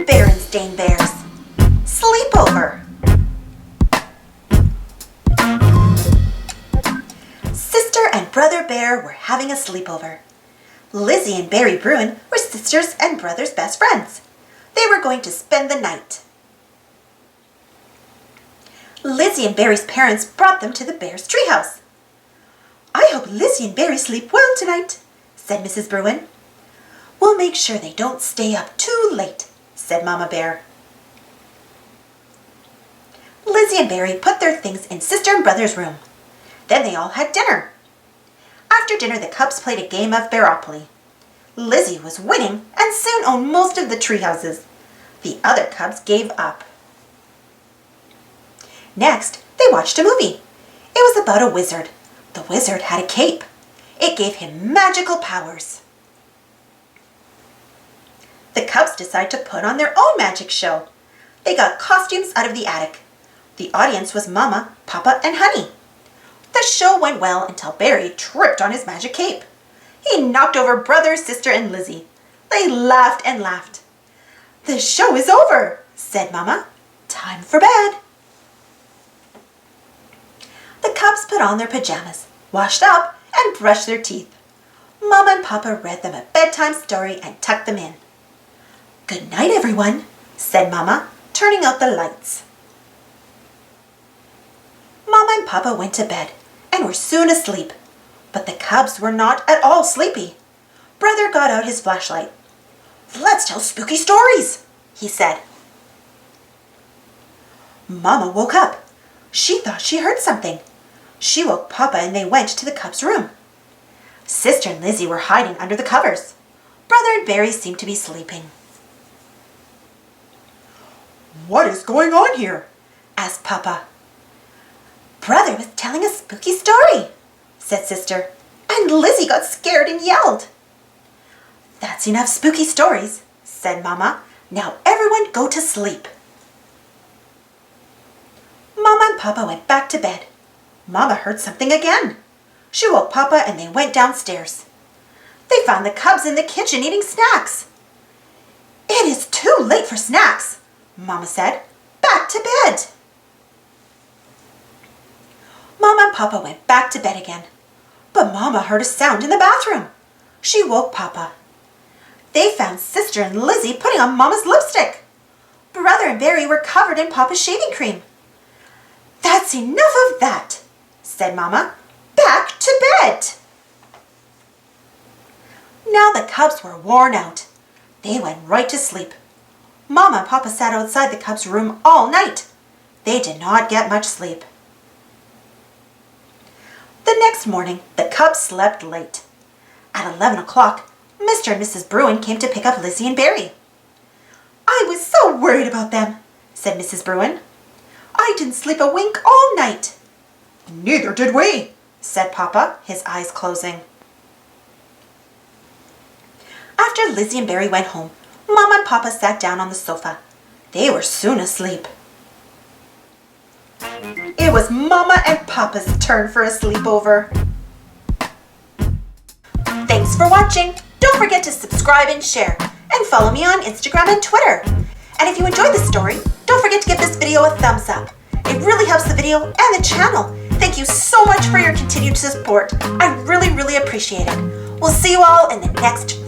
Berenstain Bears. Sleepover. Sister and Brother Bear were having a sleepover. Lizzie and Barry Bruin were sisters and brothers' best friends. They were going to spend the night. Lizzie and Barry's parents brought them to the Bears' treehouse. "I hope Lizzie and Barry sleep well tonight," said Mrs. Bruin. "We'll make sure they don't stay up too late," said Mama Bear. Lizzie and Barry put their things in Sister and Brother's room. Then they all had dinner. After dinner, the cubs played a game of Bearopoly. Lizzie was winning and soon owned most of the tree houses. The other cubs gave up. Next, they watched a movie. It was about a wizard. The wizard had a cape. It gave him magical powers. The cubs decided to put on their own magic show. They got costumes out of the attic. The audience was Mama, Papa, and Honey. The show went well until Barry tripped on his magic cape. He knocked over Brother, Sister, and Lizzie. They laughed and laughed. "The show is over," said Mama. "Time for bed." The cubs put on their pajamas, washed up, and brushed their teeth. Mama and Papa read them a bedtime story and tucked them in. "Good night, everyone," said Mama, turning out the lights. Mama and Papa went to bed and were soon asleep, but the cubs were not at all sleepy. Brother got out his flashlight. "Let's tell spooky stories," he said. Mama woke up. She thought she heard something. She woke Papa and they went to the cubs' room. Sister and Lizzie were hiding under the covers. Brother and Barry seemed to be sleeping. "What is going on here?" asked Papa. "Brother was telling a spooky story," said Sister, "and Lizzie got scared and yelled." "That's enough spooky stories," said Mama. "Now everyone go to sleep." Mama and Papa went back to bed. Mama heard something again. She woke Papa and they went downstairs. They found the cubs in the kitchen eating snacks. "It is too late for snacks," Mama said. "Back to bed." Mama and Papa went back to bed again. But Mama heard a sound in the bathroom. She woke Papa. They found Sister and Lizzie putting on Mama's lipstick. Brother and Barry were covered in Papa's shaving cream. "That's enough of that," said Mama. "Back to bed." Now the cubs were worn out. They went right to sleep. Mama and Papa sat outside the cubs' room all night. They did not get much sleep. The next morning, the cubs slept late. At 11 o'clock, Mr. and Mrs. Bruin came to pick up Lizzie and Barry. "I was so worried about them," said Mrs. Bruin. "I didn't sleep a wink all night." "Neither did we," said Papa, his eyes closing. After Lizzie and Barry went home, Mama and Papa sat down on the sofa. They were soon asleep. It was Mama and Papa's turn for a sleepover. Thanks for watching. Don't forget to subscribe and share, and follow me on Instagram and Twitter. And if you enjoyed the story, don't forget to give this video a thumbs up. It really helps the video and the channel. Thank you so much for your continued support. I really appreciate it. We'll see you all in the next